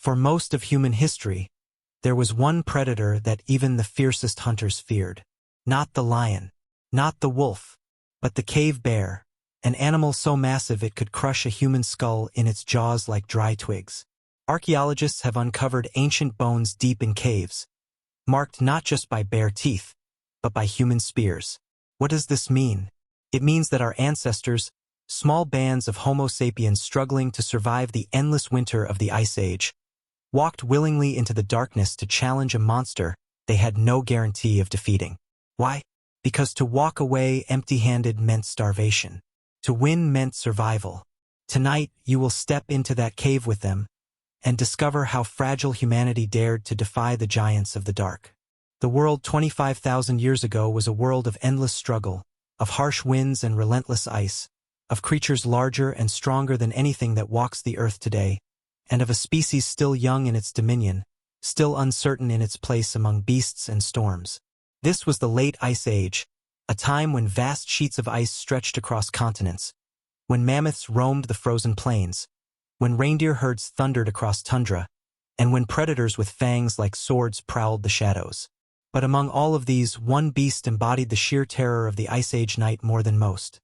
For most of human history, there was one predator that even the fiercest hunters feared. Not the lion, not the wolf, but the cave bear, an animal so massive it could crush a human skull in its jaws like dry twigs. Archaeologists have uncovered ancient bones deep in caves, marked not just by bare teeth, but by human spears. What does this mean? It means that our ancestors, small bands of Homo sapiens struggling to survive the endless winter of the Ice Age, walked willingly into the darkness to challenge a monster they had no guarantee of defeating. Why? Because to walk away empty-handed meant starvation. To win meant survival. Tonight, you will step into that cave with them and discover how fragile humanity dared to defy the giants of the dark. The world 25,000 years ago was a world of endless struggle, of harsh winds and relentless ice, of creatures larger and stronger than anything that walks the earth today, and of a species still young in its dominion, still uncertain in its place among beasts and storms. This was the late Ice Age, a time when vast sheets of ice stretched across continents, when mammoths roamed the frozen plains, when reindeer herds thundered across tundra, and when predators with fangs like swords prowled the shadows. But among all of these, one beast embodied the sheer terror of the Ice Age night more than most.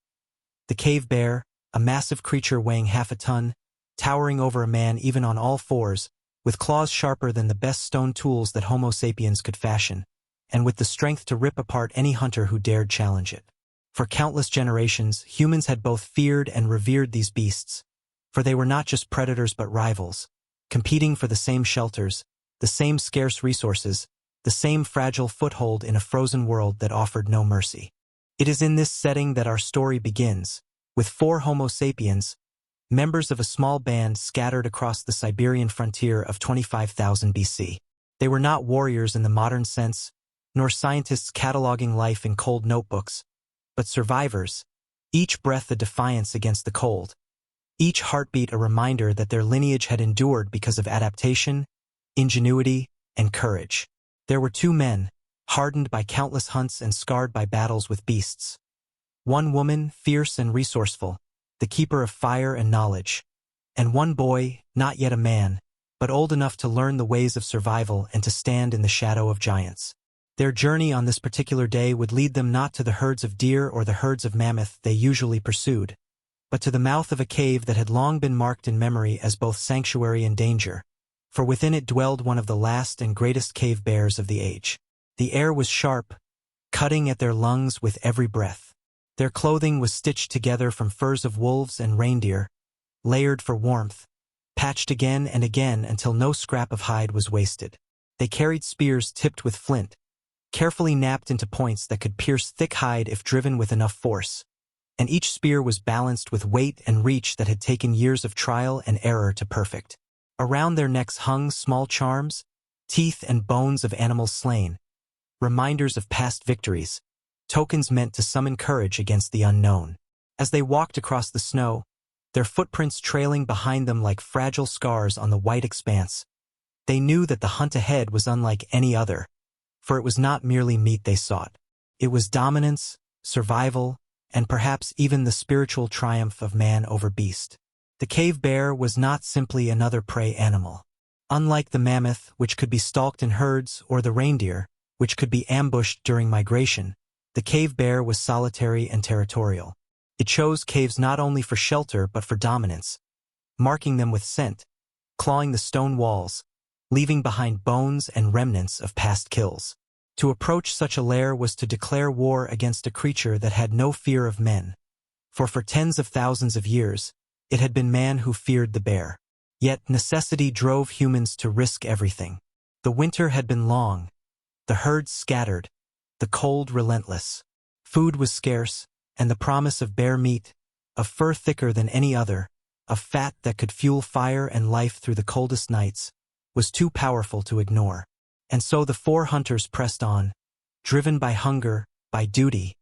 The cave bear, a massive creature weighing half a ton, towering over a man even on all fours, with claws sharper than the best stone tools that Homo sapiens could fashion, and with the strength to rip apart any hunter who dared challenge it. For countless generations, humans had both feared and revered these beasts, for they were not just predators but rivals, competing for the same shelters, the same scarce resources, the same fragile foothold in a frozen world that offered no mercy. It is in this setting that our story begins, with 4 Homo sapiens, members of a small band scattered across the Siberian frontier of 25,000 BC. They were not warriors in the modern sense, nor scientists cataloging life in cold notebooks, but survivors, each breath a defiance against the cold, each heartbeat a reminder that their lineage had endured because of adaptation, ingenuity, and courage. There were 2 men, hardened by countless hunts and scarred by battles with beasts. One woman, fierce and resourceful, the keeper of fire and knowledge, and one boy, not yet a man, but old enough to learn the ways of survival and to stand in the shadow of giants. Their journey on this particular day would lead them not to the herds of deer or the herds of mammoth they usually pursued, but to the mouth of a cave that had long been marked in memory as both sanctuary and danger, for within it dwelled one of the last and greatest cave bears of the age. The air was sharp, cutting at their lungs with every breath. Their clothing was stitched together from furs of wolves and reindeer, layered for warmth, patched again and again until no scrap of hide was wasted. They carried spears tipped with flint, carefully napped into points that could pierce thick hide if driven with enough force, and each spear was balanced with weight and reach that had taken years of trial and error to perfect. Around their necks hung small charms, teeth and bones of animals slain, reminders of past victories, tokens meant to summon courage against the unknown. As they walked across the snow, their footprints trailing behind them like fragile scars on the white expanse, they knew that the hunt ahead was unlike any other, for it was not merely meat they sought. It was dominance, survival, and perhaps even the spiritual triumph of man over beast. The cave bear was not simply another prey animal. Unlike the mammoth, which could be stalked in herds, or the reindeer, which could be ambushed during migration, the cave bear was solitary and territorial. It chose caves not only for shelter but for dominance, marking them with scent, clawing the stone walls, leaving behind bones and remnants of past kills. To approach such a lair was to declare war against a creature that had no fear of men, for tens of thousands of years, it had been man who feared the bear. Yet necessity drove humans to risk everything. The winter had been long, the herds scattered, the cold relentless. Food was scarce, and the promise of bear meat, of fur thicker than any other, of fat that could fuel fire and life through the coldest nights, was too powerful to ignore. And so the 4 hunters pressed on, driven by hunger, by duty,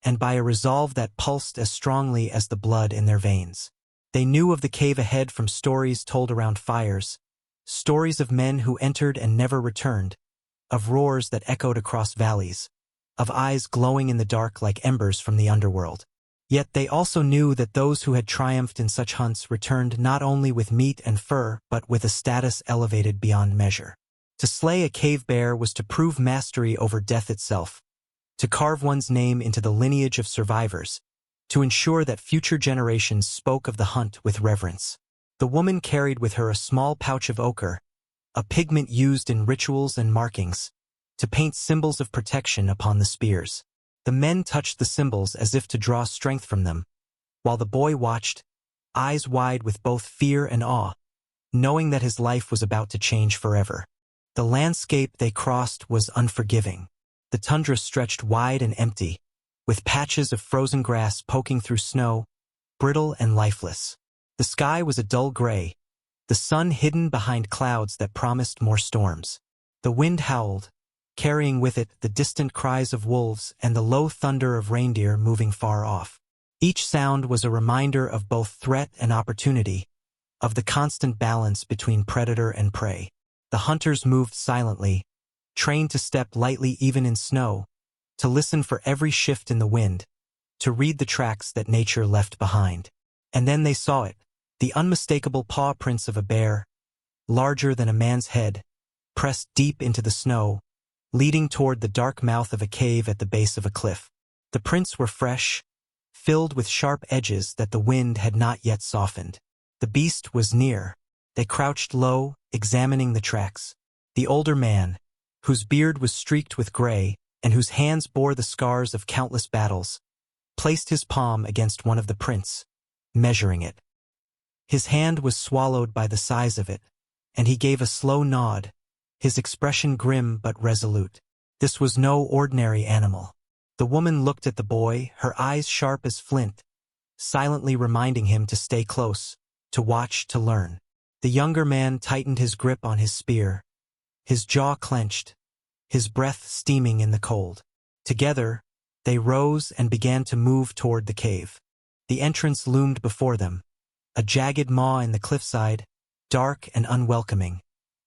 and by a resolve that pulsed as strongly as the blood in their veins. They knew of the cave ahead from stories told around fires, stories of men who entered and never returned, of roars that echoed across valleys, of eyes glowing in the dark like embers from the underworld. Yet they also knew that those who had triumphed in such hunts returned not only with meat and fur but with a status elevated beyond measure. To slay a cave bear was to prove mastery over death itself, to carve one's name into the lineage of survivors, to ensure that future generations spoke of the hunt with reverence. The woman carried with her a small pouch of ochre, a pigment used in rituals and markings, to paint symbols of protection upon the spears. The men touched the symbols as if to draw strength from them, while the boy watched, eyes wide with both fear and awe, knowing that his life was about to change forever. The landscape they crossed was unforgiving. The tundra stretched wide and empty, with patches of frozen grass poking through snow, brittle and lifeless. The sky was a dull gray, the sun hidden behind clouds that promised more storms. The wind howled, carrying with it the distant cries of wolves and the low thunder of reindeer moving far off. Each sound was a reminder of both threat and opportunity, of the constant balance between predator and prey. The hunters moved silently, trained to step lightly even in snow, to listen for every shift in the wind, to read the tracks that nature left behind. And then they saw it, the unmistakable paw prints of a bear, larger than a man's head, pressed deep into the snow, leading toward the dark mouth of a cave at the base of a cliff. The prints were fresh, filled with sharp edges that the wind had not yet softened. The beast was near. They crouched low, examining the tracks. The older man, whose beard was streaked with gray and whose hands bore the scars of countless battles, placed his palm against one of the prints, measuring it. His hand was swallowed by the size of it, and he gave a slow nod, his expression grim but resolute. This was no ordinary animal. The woman looked at the boy, her eyes sharp as flint, silently reminding him to stay close, to watch, to learn. The younger man tightened his grip on his spear, his jaw clenched, his breath steaming in the cold. Together, they rose and began to move toward the cave. The entrance loomed before them, a jagged maw in the cliffside, dark and unwelcoming,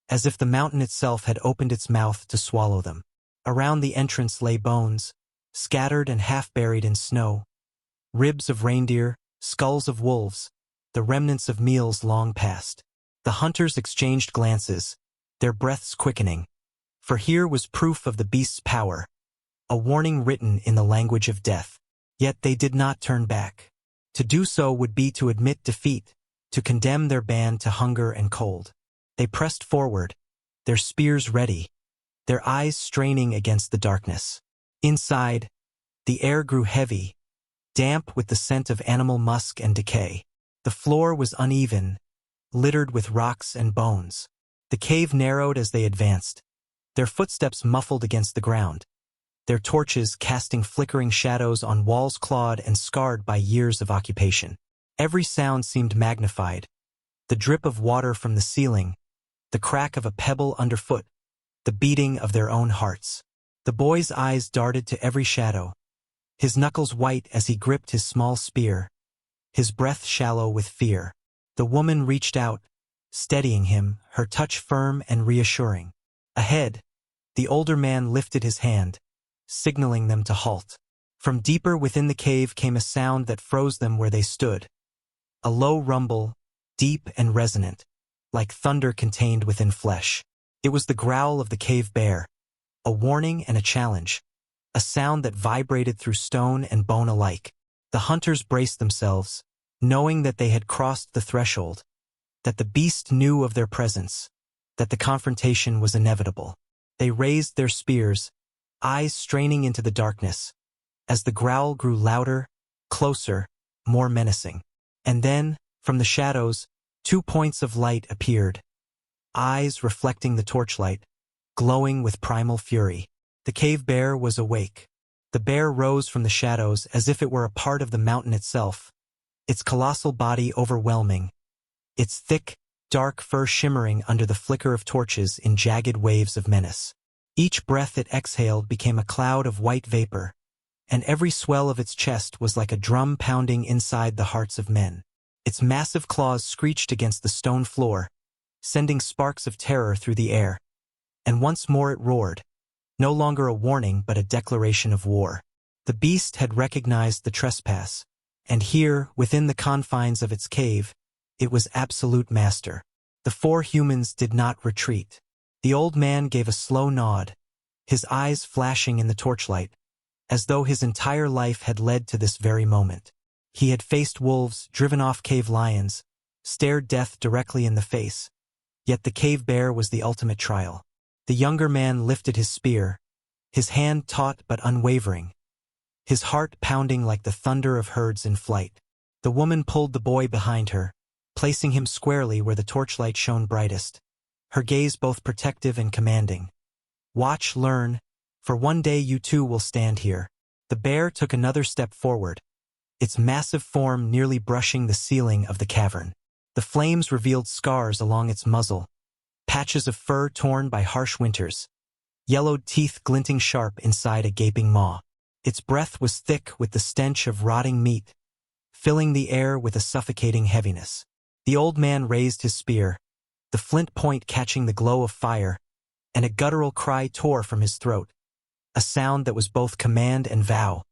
as if the mountain itself had opened its mouth to swallow them. Around the entrance lay bones, scattered and half-buried in snow, ribs of reindeer, skulls of wolves, the remnants of meals long past. The hunters exchanged glances, their breaths quickening, for here was proof of the beast's power, a warning written in the language of death. Yet they did not turn back. To do so would be to admit defeat, to condemn their band to hunger and cold. They pressed forward, their spears ready, their eyes straining against the darkness. Inside, the air grew heavy, damp with the scent of animal musk and decay. The floor was uneven, littered with rocks and bones. The cave narrowed as they advanced, their footsteps muffled against the ground, their torches casting flickering shadows on walls clawed and scarred by years of occupation. Every sound seemed magnified, the drip of water from the ceiling, the crack of a pebble underfoot, the beating of their own hearts. The boy's eyes darted to every shadow, his knuckles white as he gripped his small spear, his breath shallow with fear. The woman reached out, steadying him, her touch firm and reassuring. Ahead, the older man lifted his hand, signaling them to halt. From deeper within the cave came a sound that froze them where they stood. A low rumble, deep and resonant, like thunder contained within flesh. It was the growl of the cave bear, a warning and a challenge, a sound that vibrated through stone and bone alike. The hunters braced themselves, knowing that they had crossed the threshold, that the beast knew of their presence, that the confrontation was inevitable. They raised their spears, eyes straining into the darkness, as the growl grew louder, closer, more menacing. And then, from the shadows, 2 points of light appeared, eyes reflecting the torchlight, glowing with primal fury. The cave bear was awake. The bear rose from the shadows as if it were a part of the mountain itself, its colossal body overwhelming, its thick, dark fur shimmering under the flicker of torches in jagged waves of menace. Each breath it exhaled became a cloud of white vapor, and every swell of its chest was like a drum pounding inside the hearts of men. Its massive claws screeched against the stone floor, sending sparks of terror through the air. And once more it roared, no longer a warning but a declaration of war. The beast had recognized the trespass, And here, within the confines of its cave, it was absolute master. The four humans did not retreat. The old man gave a slow nod, his eyes flashing in the torchlight, as though his entire life had led to this very moment. He had faced wolves, driven off cave lions, stared death directly in the face. Yet the cave bear was the ultimate trial. The younger man lifted his spear, his hand taut but unwavering, his heart pounding like the thunder of herds in flight. The woman pulled the boy behind her, placing him squarely where the torchlight shone brightest, her gaze both protective and commanding. Watch, learn, for one day you too will stand here. The bear took another step forward, its massive form nearly brushing the ceiling of the cavern. The flames revealed scars along its muzzle, patches of fur torn by harsh winters, yellowed teeth glinting sharp inside a gaping maw. Its breath was thick with the stench of rotting meat, filling the air with a suffocating heaviness. The old man raised his spear, the flint point catching the glow of fire, and a guttural cry tore from his throat, a sound that was both command and vow,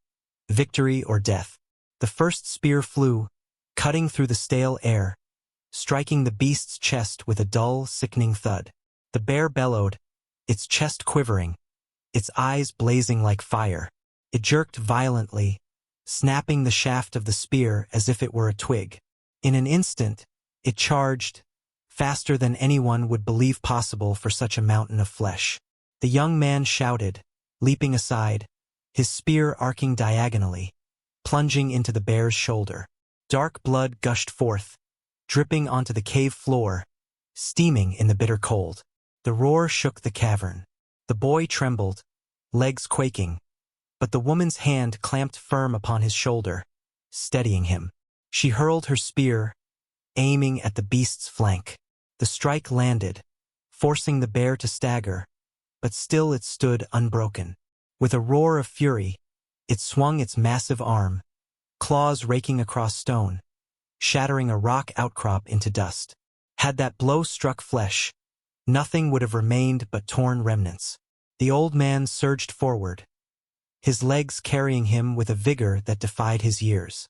victory or death. The first spear flew, cutting through the stale air, striking the beast's chest with a dull, sickening thud. The bear bellowed, its chest quivering, its eyes blazing like fire. It jerked violently, snapping the shaft of the spear as if it were a twig. In an instant, it charged, faster than anyone would believe possible for such a mountain of flesh. The young man shouted, leaping aside, his spear arcing diagonally, plunging into the bear's shoulder. Dark blood gushed forth, dripping onto the cave floor, steaming in the bitter cold. The roar shook the cavern. The boy trembled, legs quaking, but the woman's hand clamped firm upon his shoulder, steadying him. She hurled her spear, aiming at the beast's flank. The strike landed, forcing the bear to stagger, but still it stood unbroken. With a roar of fury, it swung its massive arm, claws raking across stone, shattering a rock outcrop into dust. Had that blow struck flesh, nothing would have remained but torn remnants. The old man surged forward, his legs carrying him with a vigor that defied his years.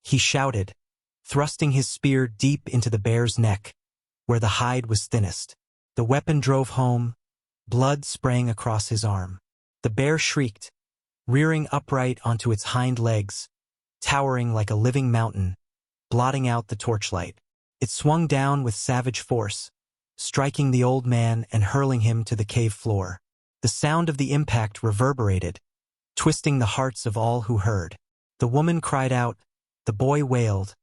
He shouted, thrusting his spear deep into the bear's neck, where the hide was thinnest. The weapon drove home, blood spraying across his arm. The bear shrieked, rearing upright onto its hind legs, towering like a living mountain, blotting out the torchlight. It swung down with savage force, striking the old man and hurling him to the cave floor. The sound of the impact reverberated, twisting the hearts of all who heard. The woman cried out, the boy wailed,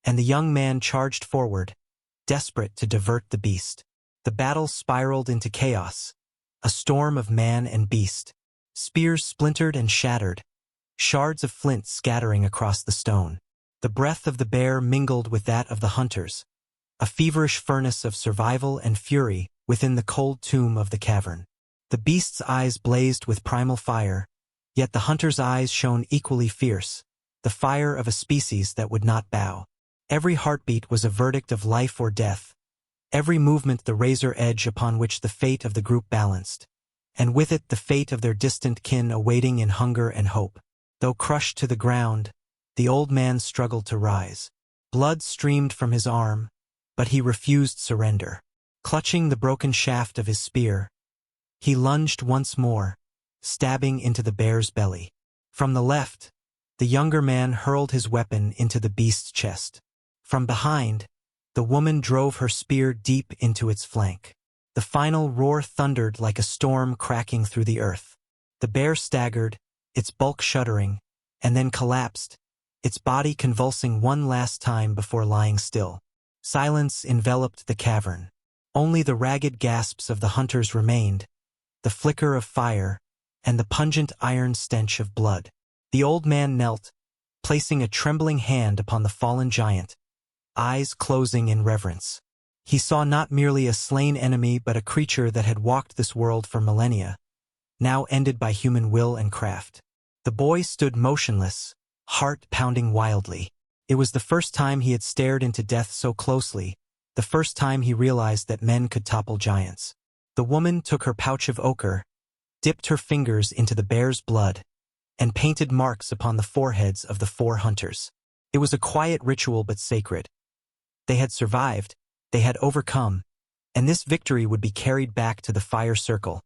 and the young man charged forward, desperate to divert the beast. The battle spiraled into chaos, a storm of man and beast. Spears splintered and shattered, shards of flint scattering across the stone. The breath of the bear mingled with that of the hunters, a feverish furnace of survival and fury within the cold tomb of the cavern. The beast's eyes blazed with primal fire, yet the hunter's eyes shone equally fierce, the fire of a species that would not bow. Every heartbeat was a verdict of life or death, every movement the razor edge upon which the fate of the group balanced, and with it the fate of their distant kin awaiting in hunger and hope. Though crushed to the ground, the old man struggled to rise. Blood streamed from his arm, but he refused surrender. Clutching the broken shaft of his spear, he lunged once more, stabbing into the bear's belly. From the left, the younger man hurled his weapon into the beast's chest. From behind, the woman drove her spear deep into its flank. The final roar thundered like a storm cracking through the earth. The bear staggered, its bulk shuddering, and then collapsed, its body convulsing one last time before lying still. Silence enveloped the cavern. Only the ragged gasps of the hunters remained, the flicker of fire, and the pungent iron stench of blood. The old man knelt, placing a trembling hand upon the fallen giant, eyes closing in reverence. He saw not merely a slain enemy but a creature that had walked this world for millennia, now ended by human will and craft. The boy stood motionless, heart pounding wildly. It was the first time he had stared into death so closely, the first time he realized that men could topple giants. The woman took her pouch of ochre, dipped her fingers into the bear's blood, and painted marks upon the foreheads of the four hunters. It was a quiet ritual but sacred. They had survived, they had overcome, and this victory would be carried back to the fire circle,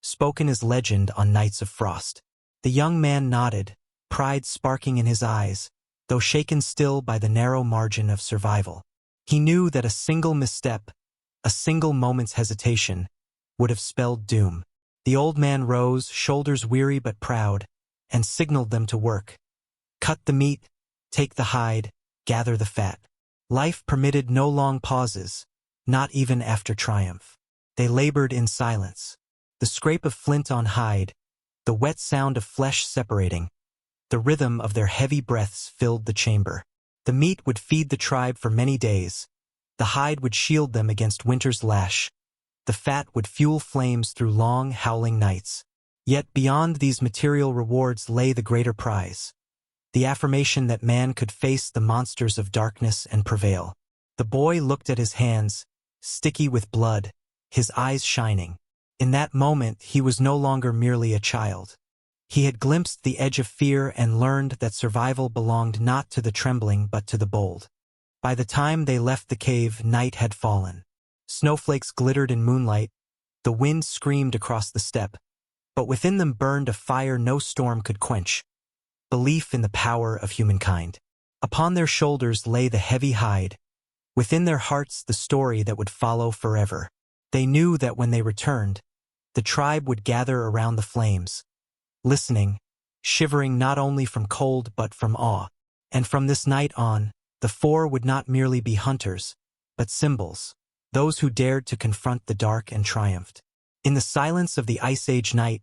spoken as legend on nights of frost. The young man nodded, pride sparking in his eyes, though shaken still by the narrow margin of survival. He knew that a single misstep, a single moment's hesitation, would have spelled doom. The old man rose, shoulders weary but proud, and signaled them to work. Cut the meat, take the hide, gather the fat. Life permitted no long pauses, not even after triumph. They labored in silence. The scrape of flint on hide, the wet sound of flesh separating, the rhythm of their heavy breaths filled the chamber. The meat would feed the tribe for many days. The hide would shield them against winter's lash. The fat would fuel flames through long, howling nights. Yet beyond these material rewards lay the greater prize, the affirmation that man could face the monsters of darkness and prevail. The boy looked at his hands, sticky with blood, his eyes shining. In that moment, he was no longer merely a child. He had glimpsed the edge of fear and learned that survival belonged not to the trembling but to the bold. By the time they left the cave, night had fallen. Snowflakes glittered in moonlight, the wind screamed across the steppe, but within them burned a fire no storm could quench. Belief in the power of humankind. Upon their shoulders lay the heavy hide, within their hearts the story that would follow forever. They knew that when they returned, the tribe would gather around the flames, listening, shivering not only from cold but from awe. And from this night on, the four would not merely be hunters, but symbols, those who dared to confront the dark and triumphed. In the silence of the Ice Age night,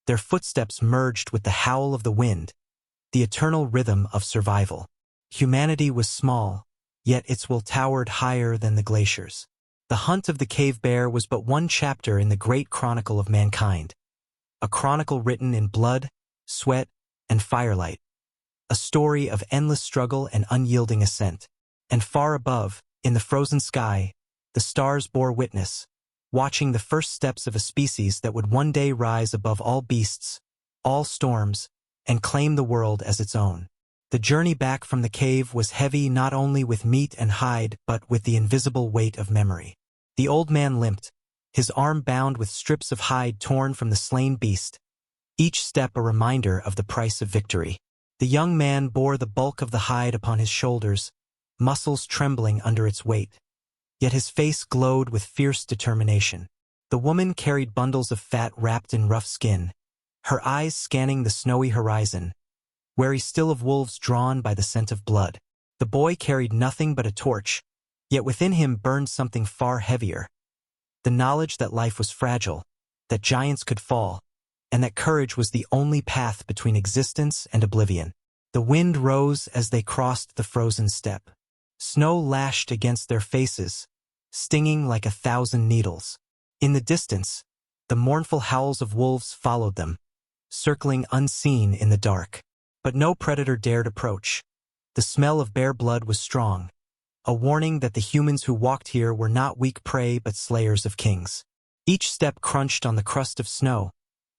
their footsteps merged with the howl of the wind, the eternal rhythm of survival. Humanity was small, yet its will towered higher than the glaciers. The hunt of the cave bear was but one chapter in the great chronicle of mankind, a chronicle written in blood, sweat, and firelight, a story of endless struggle and unyielding ascent. And far above, in the frozen sky, the stars bore witness, watching the first steps of a species that would one day rise above all beasts, all storms, and claim the world as its own. The journey back from the cave was heavy not only with meat and hide but with the invisible weight of memory. The old man limped, his arm bound with strips of hide torn from the slain beast, each step a reminder of the price of victory. The young man bore the bulk of the hide upon his shoulders, muscles trembling under its weight. Yet his face glowed with fierce determination. The woman carried bundles of fat wrapped in rough skin, her eyes scanning the snowy horizon, wary still of wolves drawn by the scent of blood. The boy carried nothing but a torch, yet within him burned something far heavier, the knowledge that life was fragile, that giants could fall, and that courage was the only path between existence and oblivion. The wind rose as they crossed the frozen steppe. Snow lashed against their faces, stinging like 1,000 needles. In the distance, the mournful howls of wolves followed them, circling unseen in the dark. But no predator dared approach. The smell of bear blood was strong, a warning that the humans who walked here were not weak prey but slayers of kings. Each step crunched on the crust of snow,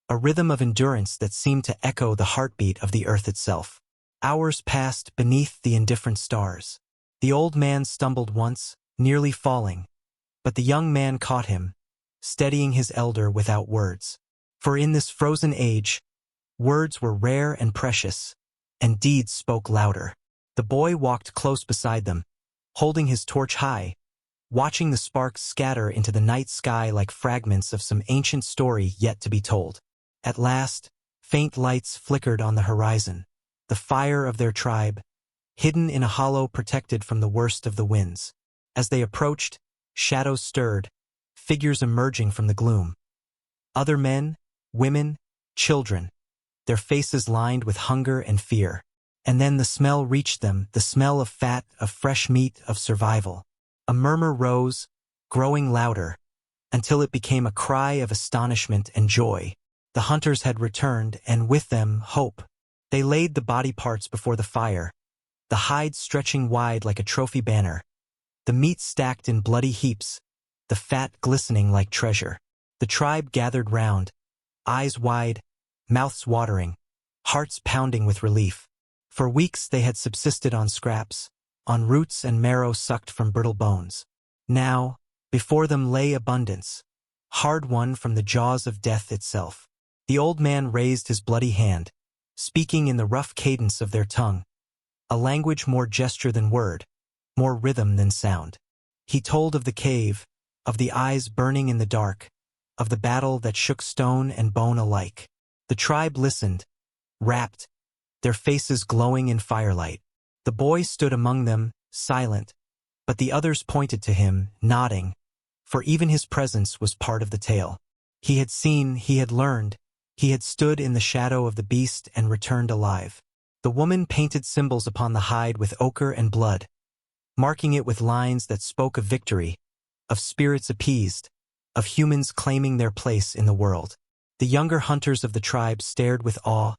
a rhythm of endurance that seemed to echo the heartbeat of the earth itself. Hours passed beneath the indifferent stars. The old man stumbled once, nearly falling, but the young man caught him, steadying his elder without words. For in this frozen age, words were rare and precious, and deeds spoke louder. The boy walked close beside them, holding his torch high, watching the sparks scatter into the night sky like fragments of some ancient story yet to be told. At last, faint lights flickered on the horizon, the fire of their tribe, hidden in a hollow protected from the worst of the winds. As they approached, shadows stirred, figures emerging from the gloom. Other men, women, children, their faces lined with hunger and fear. And then the smell reached them, the smell of fat, of fresh meat, of survival. A murmur rose, growing louder, until it became a cry of astonishment and joy. The hunters had returned, and with them, hope. They laid the body parts before the fire, the hide stretching wide like a trophy banner, the meat stacked in bloody heaps, the fat glistening like treasure. The tribe gathered round, eyes wide, mouths watering, hearts pounding with relief. For weeks they had subsisted on scraps, on roots and marrow sucked from brittle bones. Now, before them lay abundance, hard-won from the jaws of death itself. The old man raised his bloody hand, speaking in the rough cadence of their tongue, a language more gesture than word, more rhythm than sound. He told of the cave, of the eyes burning in the dark, of the battle that shook stone and bone alike. The tribe listened, rapt, their faces glowing in firelight. The boy stood among them, silent, but the others pointed to him, nodding, for even his presence was part of the tale. He had seen, he had learned, he had stood in the shadow of the beast and returned alive. The woman painted symbols upon the hide with ochre and blood, marking it with lines that spoke of victory, of spirits appeased, of humans claiming their place in the world. The younger hunters of the tribe stared with awe,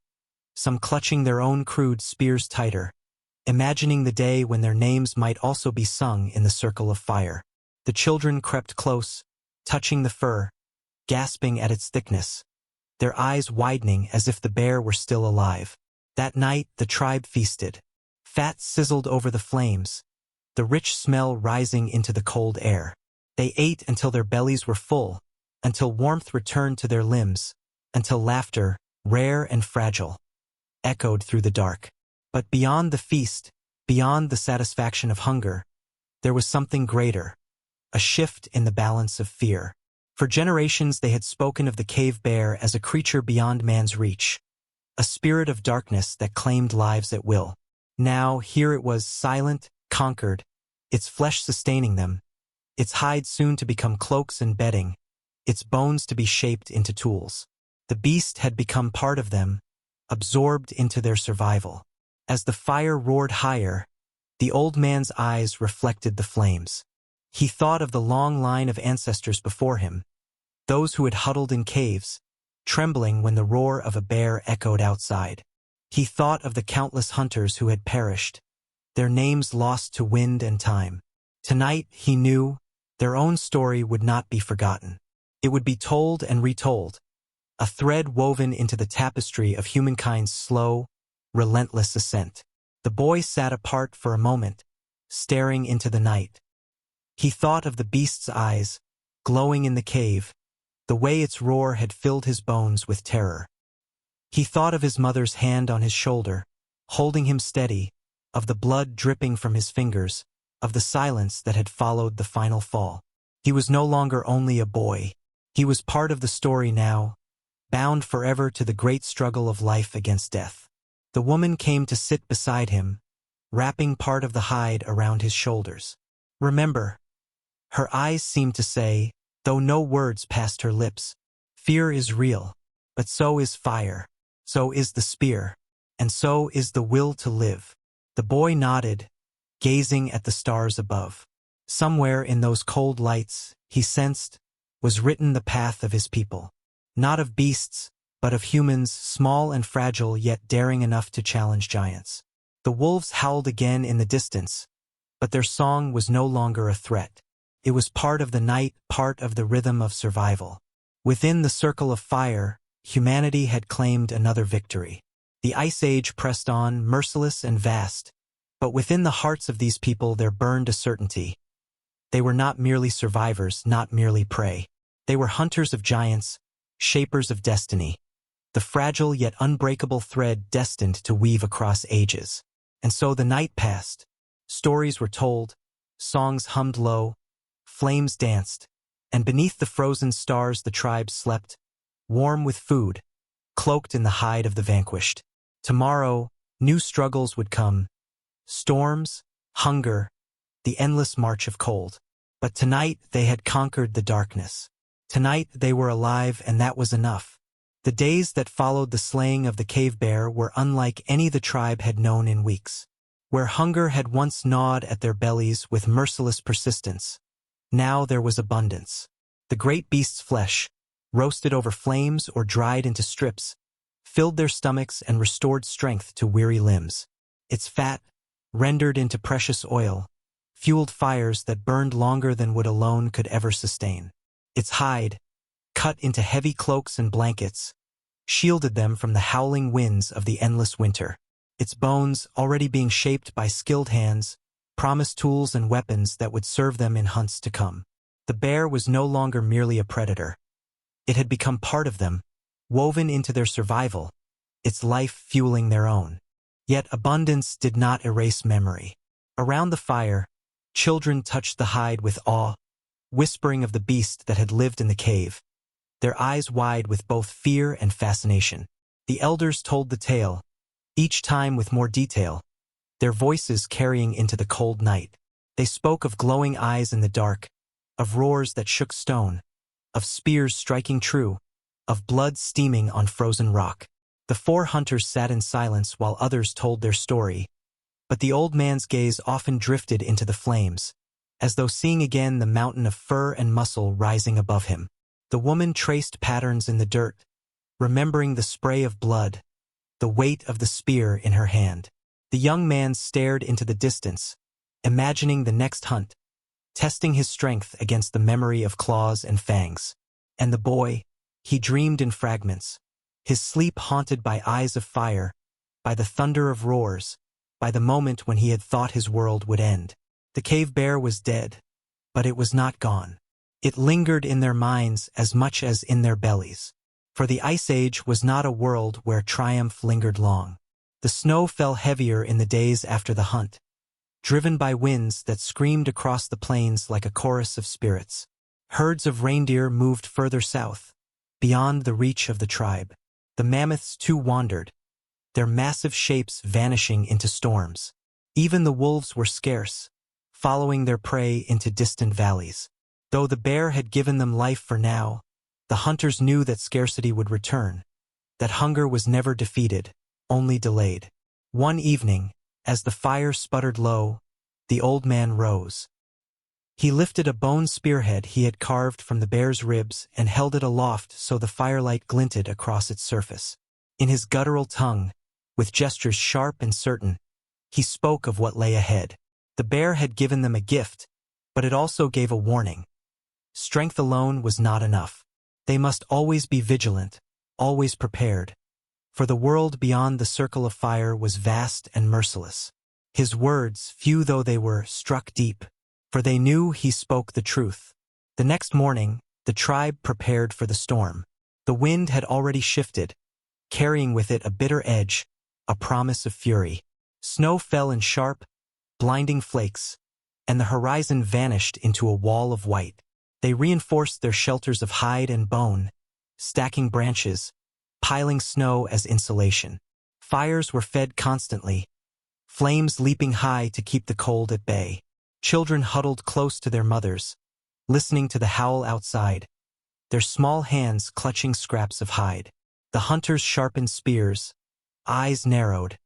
some clutching their own crude spears tighter, imagining the day when their names might also be sung in the circle of fire. The children crept close, touching the fur, gasping at its thickness, their eyes widening as if the bear were still alive. That night the tribe feasted. Fat sizzled over the flames, the rich smell rising into the cold air. They ate until their bellies were full, until warmth returned to their limbs, until laughter, rare and fragile, echoed through the dark. But beyond the feast, beyond the satisfaction of hunger, there was something greater, a shift in the balance of fear. For generations they had spoken of the cave bear as a creature beyond man's reach, a spirit of darkness that claimed lives at will. Now here it was, silent, conquered, its flesh sustaining them, its hide soon to become cloaks and bedding, its bones to be shaped into tools. The beast had become part of them, absorbed into their survival. As the fire roared higher, the old man's eyes reflected the flames. He thought of the long line of ancestors before him, those who had huddled in caves, trembling when the roar of a bear echoed outside. He thought of the countless hunters who had perished, their names lost to wind and time. Tonight, he knew, their own story would not be forgotten. It would be told and retold, a thread woven into the tapestry of humankind's slow, relentless ascent. The boy sat apart for a moment, staring into the night. He thought of the beast's eyes, glowing in the cave, the way its roar had filled his bones with terror. He thought of his mother's hand on his shoulder, holding him steady, of the blood dripping from his fingers, of the silence that had followed the final fall. He was no longer only a boy. He was part of the story now, bound forever to the great struggle of life against death. The woman came to sit beside him, wrapping part of the hide around his shoulders. Remember, her eyes seemed to say, though no words passed her lips, fear is real, but so is fire, so is the spear, and so is the will to live. The boy nodded, gazing at the stars above. Somewhere in those cold lights, he sensed, was written the path of his people. Not of beasts, but of humans, small and fragile yet daring enough to challenge giants. The wolves howled again in the distance, but their song was no longer a threat. It was part of the night, part of the rhythm of survival. Within the circle of fire, humanity had claimed another victory. The Ice Age pressed on, merciless and vast, but within the hearts of these people there burned a certainty. They were not merely survivors, not merely prey. They were hunters of giants, shapers of destiny, the fragile yet unbreakable thread destined to weave across ages. And so the night passed. Stories were told, songs hummed low, flames danced, and beneath the frozen stars the tribe slept, warm with food, cloaked in the hide of the vanquished. Tomorrow, new struggles would come, storms, hunger, the endless march of cold. But tonight they had conquered the darkness. Tonight they were alive, and that was enough. The days that followed the slaying of the cave bear were unlike any the tribe had known in weeks. Where hunger had once gnawed at their bellies with merciless persistence, now there was abundance. The great beast's flesh, roasted over flames or dried into strips, filled their stomachs and restored strength to weary limbs. Its fat, rendered into precious oil, fueled fires that burned longer than wood alone could ever sustain. Its hide, cut into heavy cloaks and blankets, shielded them from the howling winds of the endless winter. its bones, already being shaped by skilled hands, promised tools and weapons that would serve them in hunts to come. The bear was no longer merely a predator. It had become part of them, woven into their survival, its life fueling their own. Yet abundance did not erase memory. Around the fire, children touched the hide with awe, whispering of the beast that had lived in the cave, their eyes wide with both fear and fascination. The elders told the tale, each time with more detail, their voices carrying into the cold night. They spoke of glowing eyes in the dark, of roars that shook stone, of spears striking true, of blood steaming on frozen rock. The four hunters sat in silence while others told their story, but the old man's gaze often drifted into the flames, as though seeing again the mountain of fur and muscle rising above him. The woman traced patterns in the dirt, remembering the spray of blood, the weight of the spear in her hand. The young man stared into the distance, imagining the next hunt, testing his strength against the memory of claws and fangs. And the boy, he dreamed in fragments, his sleep haunted by eyes of fire, by the thunder of roars, by the moment when he had thought his world would end. The cave bear was dead, but it was not gone. It lingered in their minds as much as in their bellies. For the Ice Age was not a world where triumph lingered long. The snow fell heavier in the days after the hunt, driven by winds that screamed across the plains like a chorus of spirits. Herds of reindeer moved further south, beyond the reach of the tribe. The mammoths too wandered, their massive shapes vanishing into storms. Even the wolves were scarce, following their prey into distant valleys. Though the bear had given them life for now, the hunters knew that scarcity would return, that hunger was never defeated, only delayed. One evening, as the fire sputtered low, the old man rose. He lifted a bone spearhead he had carved from the bear's ribs and held it aloft so the firelight glinted across its surface. In his guttural tongue, with gestures sharp and certain, he spoke of what lay ahead. The bear had given them a gift, but it also gave a warning. Strength alone was not enough. They must always be vigilant, always prepared. For the world beyond the circle of fire was vast and merciless. His words, few though they were, struck deep, for they knew he spoke the truth. The next morning, the tribe prepared for the storm. The wind had already shifted, carrying with it a bitter edge, a promise of fury. Snow fell in sharp, blinding flakes, and the horizon vanished into a wall of white. They reinforced their shelters of hide and bone, stacking branches, piling snow as insulation. Fires were fed constantly, flames leaping high to keep the cold at bay. Children huddled close to their mothers, listening to the howl outside, their small hands clutching scraps of hide. The hunters sharpened spears, eyes narrowed,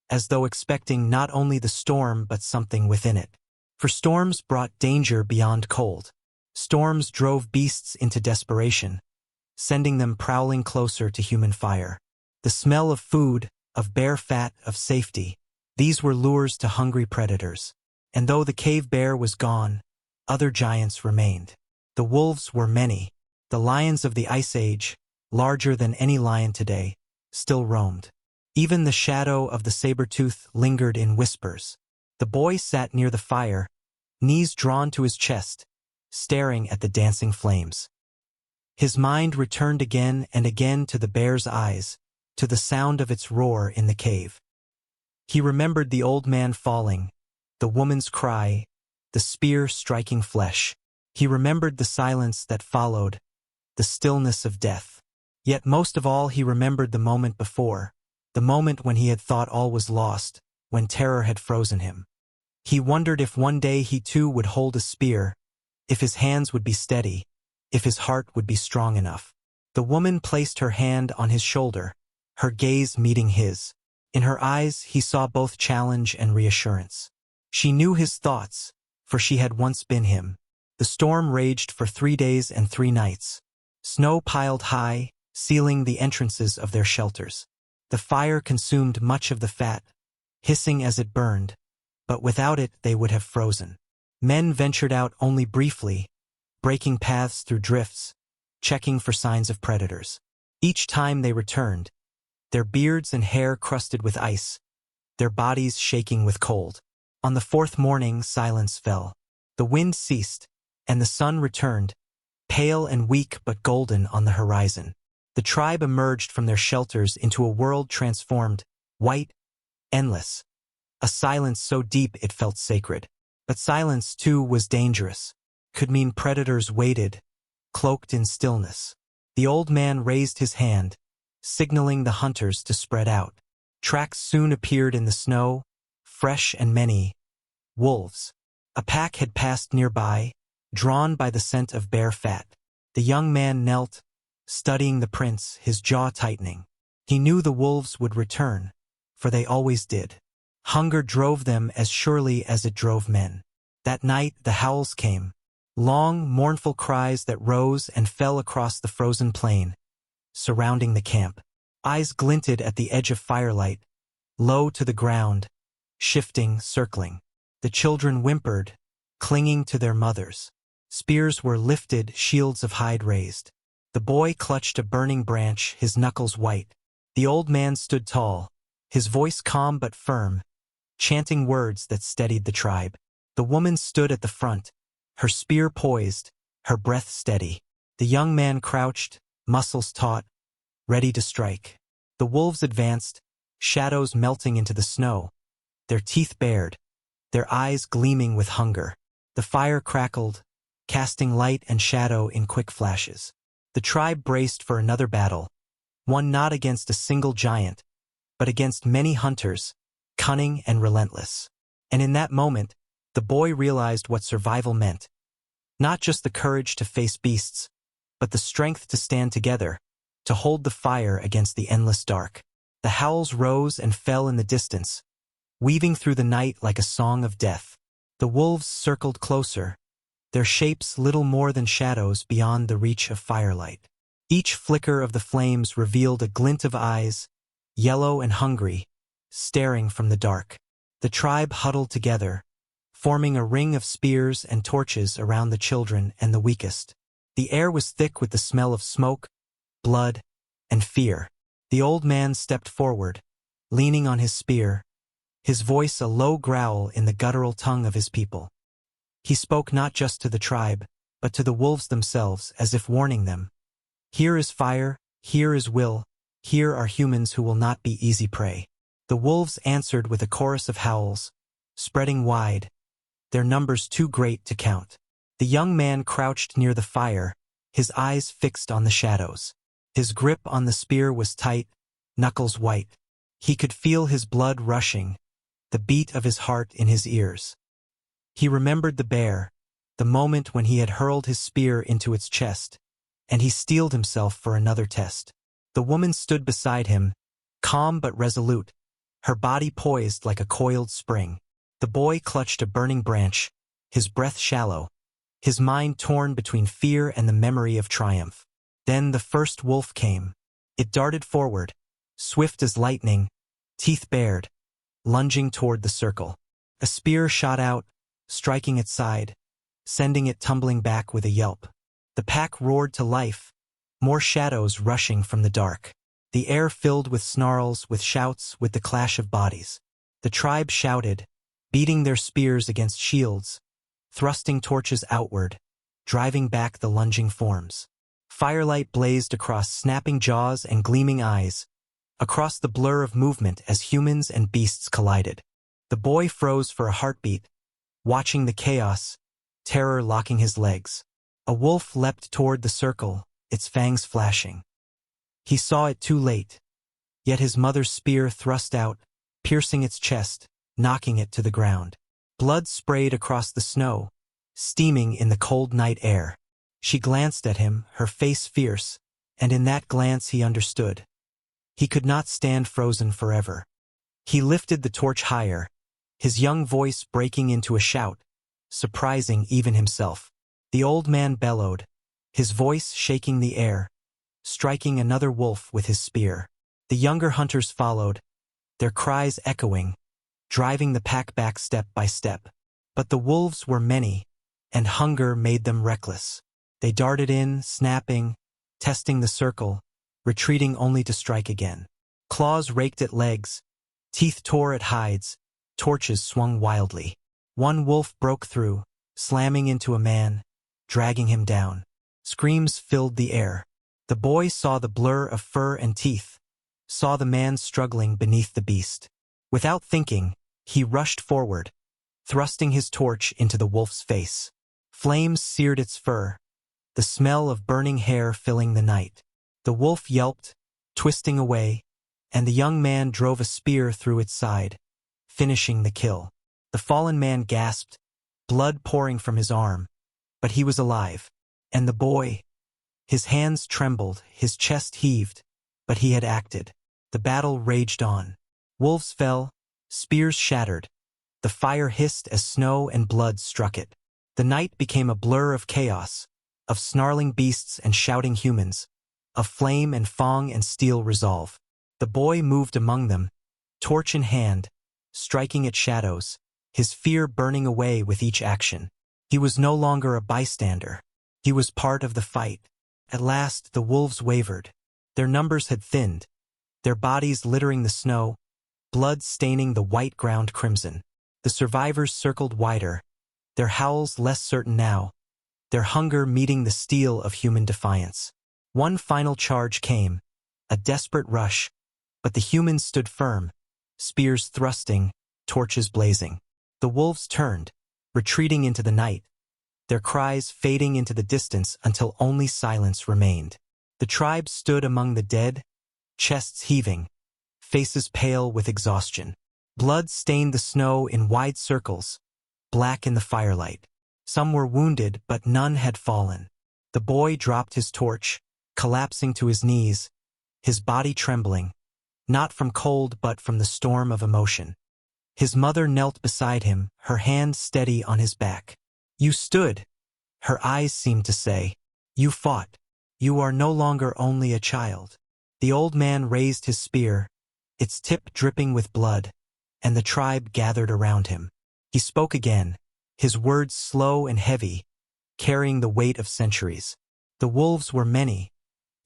as though expecting not only the storm but something within it. For storms brought danger beyond cold. Storms drove beasts into desperation, sending them prowling closer to human fire. The smell of food, of bear fat, of safety, these were lures to hungry predators. And though the cave bear was gone, other giants remained. The wolves were many. The lions of the Ice Age, larger than any lion today, still roamed. Even the shadow of the saber-tooth lingered in whispers. The boy sat near the fire, knees drawn to his chest, staring at the dancing flames. His mind returned again and again to the bear's eyes, to the sound of its roar in the cave. He remembered the old man falling, the woman's cry, the spear striking flesh. He remembered the silence that followed, the stillness of death. Yet most of all he remembered the moment before, the moment when he had thought all was lost, when terror had frozen him. He wondered if one day he too would hold a spear, if his hands would be steady, if his heart would be strong enough. The woman placed her hand on his shoulder, her gaze meeting his. In her eyes he saw both challenge and reassurance. She knew his thoughts, for she had once been him. The storm raged for 3 days and 3 nights. Snow piled high, sealing the entrances of their shelters. The fire consumed much of the fat, hissing as it burned, but without it they would have frozen. Men ventured out only briefly, breaking paths through drifts, checking for signs of predators. Each time they returned, their beards and hair crusted with ice, their bodies shaking with cold. On the fourth morning, silence fell. The wind ceased, and the sun returned, pale and weak but golden on the horizon. The tribe emerged from their shelters into a world transformed, white, endless. A silence so deep it felt sacred. But silence, too, was dangerous. Could mean predators waited, cloaked in stillness. The old man raised his hand, signaling the hunters to spread out. Tracks soon appeared in the snow, fresh and many. Wolves. A pack had passed nearby, drawn by the scent of bear fat. The young man knelt, studying the prints, his jaw tightening. He knew the wolves would return, for they always did. Hunger drove them as surely as it drove men. That night the howls came, long, mournful cries that rose and fell across the frozen plain, surrounding the camp. Eyes glinted at the edge of firelight, low to the ground, shifting, circling. The children whimpered, clinging to their mothers. Spears were lifted, shields of hide raised. The boy clutched a burning branch, his knuckles white. The old man stood tall, his voice calm but firm, chanting words that steadied the tribe. The woman stood at the front, her spear poised, her breath steady. The young man crouched, muscles taut, ready to strike. The wolves advanced, shadows melting into the snow, their teeth bared, their eyes gleaming with hunger. The fire crackled, casting light and shadow in quick flashes. The tribe braced for another battle, one not against a single giant, but against many hunters, cunning and relentless. And in that moment, the boy realized what survival meant. Not just the courage to face beasts, but the strength to stand together, to hold the fire against the endless dark. The howls rose and fell in the distance, weaving through the night like a song of death. The wolves circled closer, their shapes little more than shadows beyond the reach of firelight. Each flicker of the flames revealed a glint of eyes, yellow and hungry, staring from the dark. The tribe huddled together, forming a ring of spears and torches around the children and the weakest. The air was thick with the smell of smoke, blood, and fear. The old man stepped forward, leaning on his spear, his voice a low growl in the guttural tongue of his people. He spoke not just to the tribe, but to the wolves themselves, as if warning them. Here is fire, here is will, here are humans who will not be easy prey. The wolves answered with a chorus of howls, spreading wide, their numbers too great to count. The young man crouched near the fire, his eyes fixed on the shadows. His grip on the spear was tight, knuckles white. He could feel his blood rushing, the beat of his heart in his ears. He remembered the bear, the moment when he had hurled his spear into its chest, and he steeled himself for another test. The woman stood beside him, calm but resolute, her body poised like a coiled spring. The boy clutched a burning branch, his breath shallow, his mind torn between fear and the memory of triumph. Then the first wolf came. It darted forward, swift as lightning, teeth bared, lunging toward the circle. A spear shot out, striking its side, sending it tumbling back with a yelp. The pack roared to life, more shadows rushing from the dark. The air filled with snarls, with shouts, with the clash of bodies. The tribe shouted, beating their spears against shields, thrusting torches outward, driving back the lunging forms. Firelight blazed across snapping jaws and gleaming eyes, across the blur of movement as humans and beasts collided. The boy froze for a heartbeat, watching the chaos, terror locking his legs. A wolf leapt toward the circle, its fangs flashing. He saw it too late, yet his mother's spear thrust out, piercing its chest, knocking it to the ground. Blood sprayed across the snow, steaming in the cold night air. She glanced at him, her face fierce, and in that glance he understood. He could not stand frozen forever. He lifted the torch higher, his young voice breaking into a shout, surprising even himself. The old man bellowed, his voice shaking the air, striking another wolf with his spear. The younger hunters followed, their cries echoing, driving the pack back step by step. But the wolves were many, and hunger made them reckless. They darted in, snapping, testing the circle, retreating only to strike again. Claws raked at legs, Teeth tore at hides, torches swung wildly. One wolf broke through, slamming into a man, dragging him down. Screams filled the air. The boy saw the blur of fur and teeth, saw the man struggling beneath the beast. Without thinking, he rushed forward, thrusting his torch into the wolf's face. Flames seared its fur, the smell of burning hair filling the night. The wolf yelped, twisting away, and the young man drove a spear through its side, finishing the kill. The fallen man gasped, blood pouring from his arm, but he was alive. And the boy, his hands trembled, his chest heaved, but he had acted. The battle raged on. Wolves fell, spears shattered. The fire hissed as snow and blood struck it. The night became a blur of chaos, of snarling beasts and shouting humans, of flame and fang and steel resolve. The boy moved among them, torch in hand, striking at shadows, his fear burning away with each action. He was no longer a bystander. He was part of the fight. At last the wolves wavered. Their numbers had thinned, their bodies littering the snow, blood staining the white ground crimson. The survivors circled wider, their howls less certain now, their hunger meeting the steel of human defiance. One final charge came, a desperate rush, but the humans stood firm, spears thrusting, torches blazing. The wolves turned, retreating into the night, their cries fading into the distance until only silence remained. The tribe stood among the dead, chests heaving, faces pale with exhaustion. Blood stained the snow in wide circles, black in the firelight. Some were wounded, but none had fallen. The boy dropped his torch, collapsing to his knees, his body trembling, not from cold but from the storm of emotion. His mother knelt beside him, her hand steady on his back. "You stood," her eyes seemed to say. "You fought. You are no longer only a child." The old man raised his spear, its tip dripping with blood, and the tribe gathered around him. He spoke again, his words slow and heavy, carrying the weight of centuries. The wolves were many,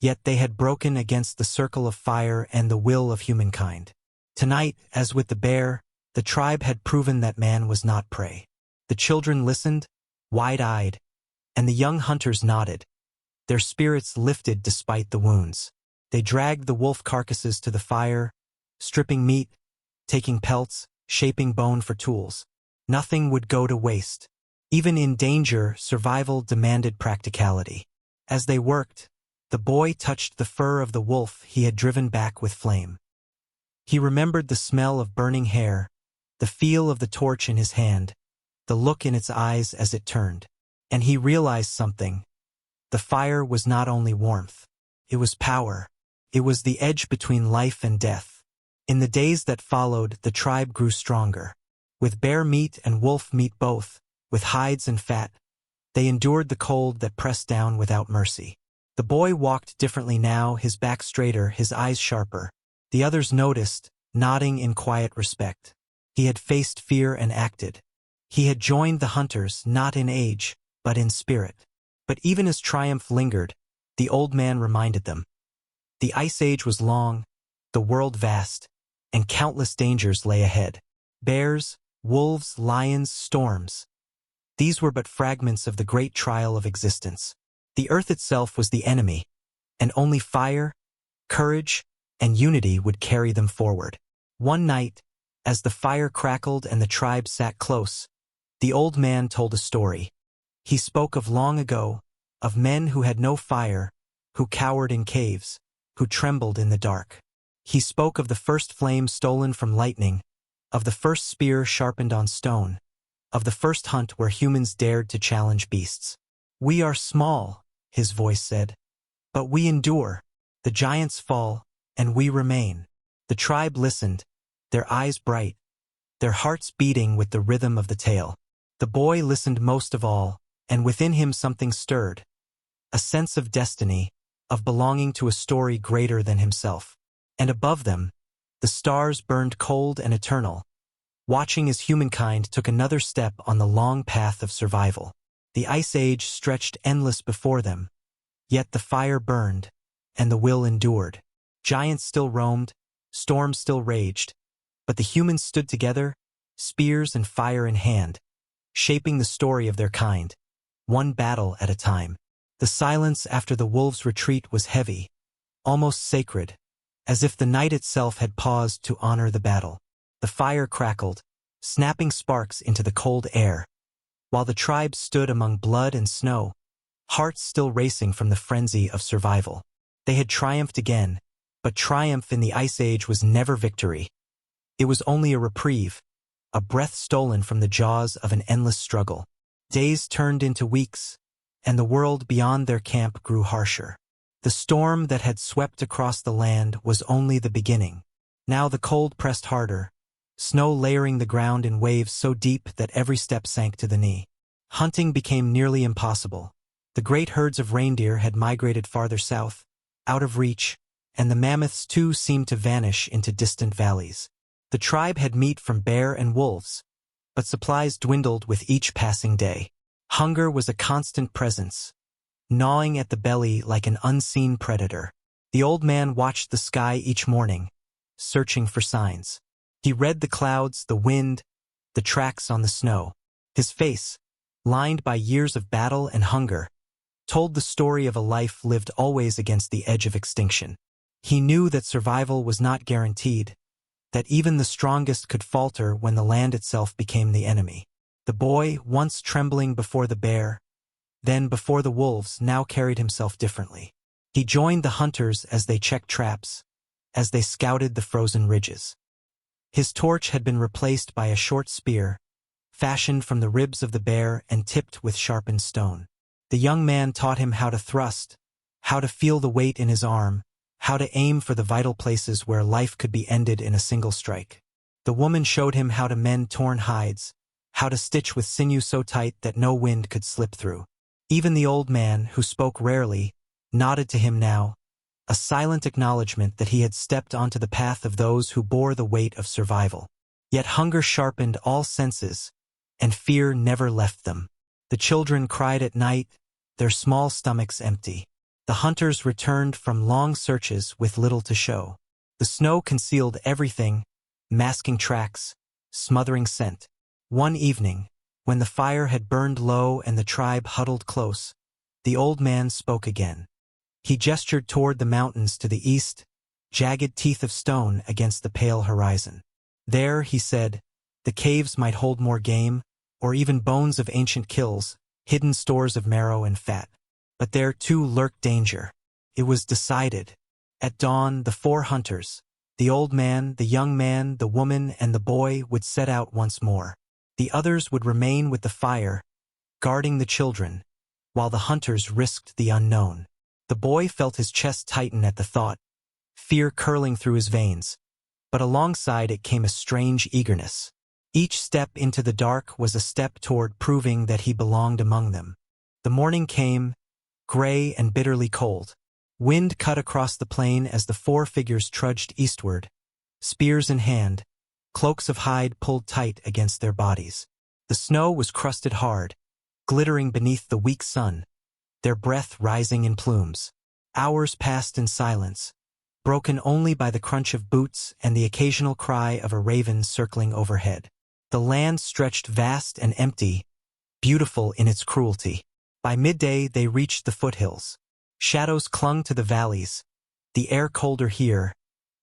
yet they had broken against the circle of fire and the will of humankind. Tonight, as with the bear, the tribe had proven that man was not prey. The children listened, wide-eyed, and the young hunters nodded, their spirits lifted despite the wounds. They dragged the wolf carcasses to the fire, stripping meat, taking pelts, shaping bone for tools. Nothing would go to waste. Even in danger, survival demanded practicality. As they worked, the boy touched the fur of the wolf he had driven back with flame. He remembered the smell of burning hair, the feel of the torch in his hand, the look in its eyes as it turned. And he realized something. The fire was not only warmth. It was power. It was the edge between life and death. In the days that followed, the tribe grew stronger. With bear meat and wolf meat both, with hides and fat, they endured the cold that pressed down without mercy. The boy walked differently now, his back straighter, his eyes sharper. The others noticed, nodding in quiet respect. He had faced fear and acted. He had joined the hunters, not in age, but in spirit. But even as triumph lingered, the old man reminded them. The Ice Age was long, the world vast, and countless dangers lay ahead. Bears, wolves, lions, storms. These were but fragments of the great trial of existence. The earth itself was the enemy, and only fire, courage, and unity would carry them forward. One night, as the fire crackled and the tribe sat close, the old man told a story. He spoke of long ago, of men who had no fire, who cowered in caves, who trembled in the dark. He spoke of the first flame stolen from lightning, of the first spear sharpened on stone, of the first hunt where humans dared to challenge beasts. "We are small," his voice said, "but we endure. The giants fall, and we remain." The tribe listened, their eyes bright, their hearts beating with the rhythm of the tale. The boy listened most of all, and within him something stirred, a sense of destiny, of belonging to a story greater than himself. And above them, the stars burned cold and eternal, watching as humankind took another step on the long path of survival. The Ice Age stretched endless before them, yet the fire burned, and the will endured. Giants still roamed, storms still raged, But the humans stood together, spears and fire in hand, shaping the story of their kind, one battle at a time. The silence after the wolves' retreat was heavy, almost sacred, as if the night itself had paused to honor the battle. The fire crackled, snapping sparks into the cold air, while the tribe stood among blood and snow, hearts still racing from the frenzy of survival. They had triumphed again, but triumph in the Ice Age was never victory. It was only a reprieve, a breath stolen from the jaws of an endless struggle. Days turned into weeks, and the world beyond their camp grew harsher. The storm that had swept across the land was only the beginning. Now the cold pressed harder, snow layering the ground in waves so deep that every step sank to the knee. Hunting became nearly impossible. The great herds of reindeer had migrated farther south, out of reach, and the mammoths too seemed to vanish into distant valleys. The tribe had meat from bear and wolves, but supplies dwindled with each passing day. Hunger was a constant presence, gnawing at the belly like an unseen predator. The old man watched the sky each morning, searching for signs. He read the clouds, the wind, the tracks on the snow. His face, lined by years of battle and hunger, told the story of a life lived always against the edge of extinction. He knew that survival was not guaranteed, that even the strongest could falter when the land itself became the enemy. The boy, once trembling before the bear, then before the wolves, now carried himself differently. He joined the hunters as they checked traps, as they scouted the frozen ridges. His torch had been replaced by a short spear, fashioned from the ribs of the bear and tipped with sharpened stone. The young man taught him how to thrust, how to feel the weight in his arm, how to aim for the vital places where life could be ended in a single strike. The woman showed him how to mend torn hides, how to stitch with sinew so tight that no wind could slip through. Even the old man, who spoke rarely, nodded to him now, a silent acknowledgement that he had stepped onto the path of those who bore the weight of survival. Yet hunger sharpened all senses, and fear never left them. The children cried at night, their small stomachs empty. The hunters returned from long searches with little to show. The snow concealed everything, masking tracks, smothering scent. One evening, when the fire had burned low and the tribe huddled close, the old man spoke again. He gestured toward the mountains to the east, jagged teeth of stone against the pale horizon. There, he said, the caves might hold more game, or even bones of ancient kills, hidden stores of marrow and fat. But there too lurked danger. It was decided. At dawn, the 4 hunters, the old man, the young man, the woman, and the boy, would set out once more. The others would remain with the fire, guarding the children, while the hunters risked the unknown. The boy felt his chest tighten at the thought, fear curling through his veins, but alongside it came a strange eagerness. Each step into the dark was a step toward proving that he belonged among them. The morning came, gray and bitterly cold. Wind cut across the plain as the 4 figures trudged eastward, spears in hand, cloaks of hide pulled tight against their bodies. The snow was crusted hard, glittering beneath the weak sun, their breath rising in plumes. Hours passed in silence, broken only by the crunch of boots and the occasional cry of a raven circling overhead. The land stretched vast and empty, beautiful in its cruelty. By midday they reached the foothills. Shadows clung to the valleys, the air colder here,